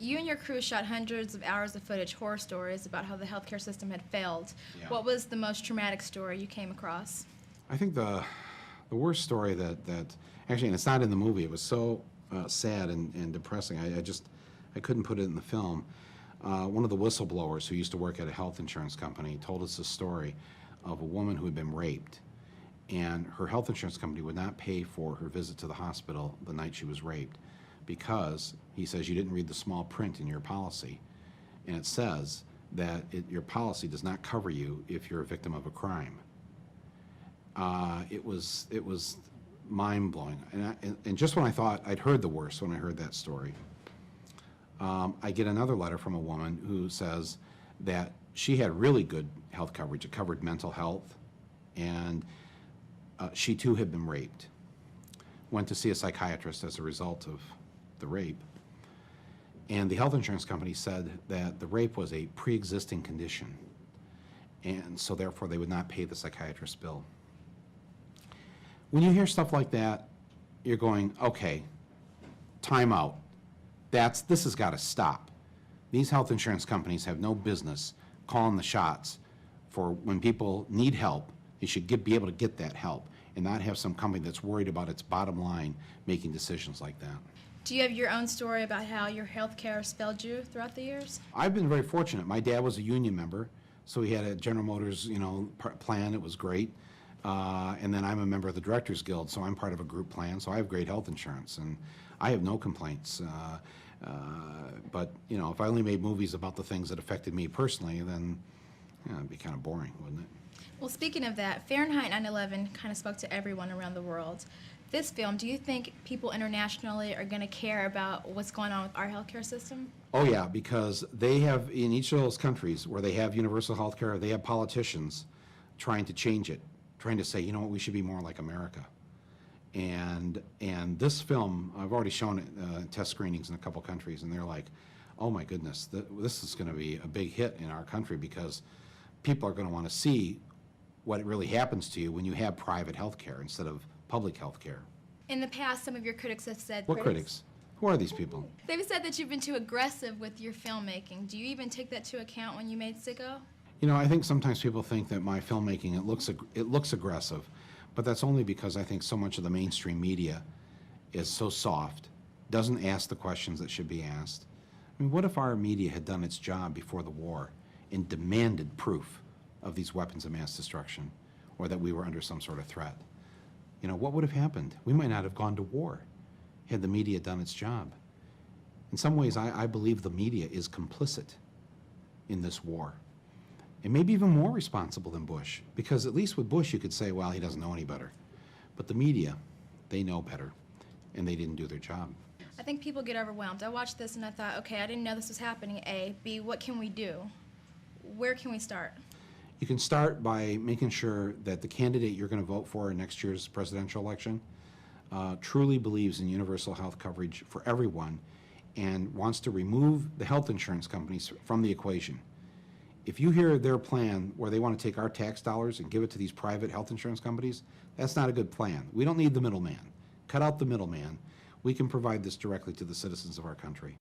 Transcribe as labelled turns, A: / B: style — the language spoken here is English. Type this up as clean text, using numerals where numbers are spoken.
A: You and your crew shot hundreds of hours of footage, horror stories about how the healthcare system had failed.
B: Yeah.
A: What was the most traumatic story you came across?
B: I think the worst story that actually, and it's not in the movie, it was so sad and depressing, I couldn't put it in the film. One of the whistleblowers who used to work at a health insurance company told us a story of a woman who had been raped, and her health insurance company would not pay for her visit to the hospital the night she was raped because, he says, you didn't read the small print in your policy, and it says that your policy does not cover you if you're a victim of a crime. It was mind-blowing, and just when I thought I'd heard the worst, when I heard that story, I get another letter from a woman who says that she had really good health coverage. It covered mental health, and she too had been raped. Went to see a psychiatrist as a result of the rape, and the health insurance company said that the rape was a pre-existing condition, and so therefore they would not pay the psychiatrist's bill. When you hear stuff like that, you're going, okay, time out. This has got to stop. These health insurance companies have no business calling the shots for when people need help. They should be able to get that help and not have some company that's worried about its bottom line making decisions like that.
A: Do you have your own story about how your health care failed you throughout the years?
B: I've been very fortunate. My dad was a union member, so he had a General Motors, plan. It was great. And then I'm a member of the Directors Guild, so I'm part of a group plan, so I have great health insurance, and I have no complaints. But, if I only made movies about the things that affected me personally, then it'd be kind of boring, wouldn't it?
A: Well, speaking of that, Fahrenheit 9/11 kind of spoke to everyone around the world. This film, do you think people internationally are going to care about what's going on with our healthcare system?
B: Oh yeah, because they have, in each of those countries where they have universal health care, they have politicians trying to change it, trying to say, you know what, we should be more like America. And this film, I've already shown it test screenings in a couple countries, and they're like, oh my goodness, this is going to be a big hit in our country because people are going to want to see what really happens to you when you have private health care instead of public health care.
A: In the past, some of your critics have said...
B: What critics? Who are these people?
A: They've said that you've been too aggressive with your filmmaking. Do you even take that to account when you made Sicko?
B: I think sometimes people think that my filmmaking, it looks aggressive, but that's only because I think so much of the mainstream media is so soft, doesn't ask the questions that should be asked. I mean, what if our media had done its job before the war and demanded proof of these weapons of mass destruction, or that we were under some sort of threat? What would have happened? We might not have gone to war had the media done its job. In some ways, I believe the media is complicit in this war, and maybe even more responsible than Bush, because at least with Bush you could say, well, he doesn't know any better. But the media, they know better, and they didn't do their job.
A: I think people get overwhelmed. I watched this and I thought, okay, I didn't know this was happening, A. B, what can we do? Where can we start?
B: You can start by making sure that the candidate you're going to vote for in next year's presidential election truly believes in universal health coverage for everyone and wants to remove the health insurance companies from the equation. If you hear their plan where they want to take our tax dollars and give it to these private health insurance companies, that's not a good plan. We don't need the middleman. Cut out the middleman. We can provide this directly to the citizens of our country.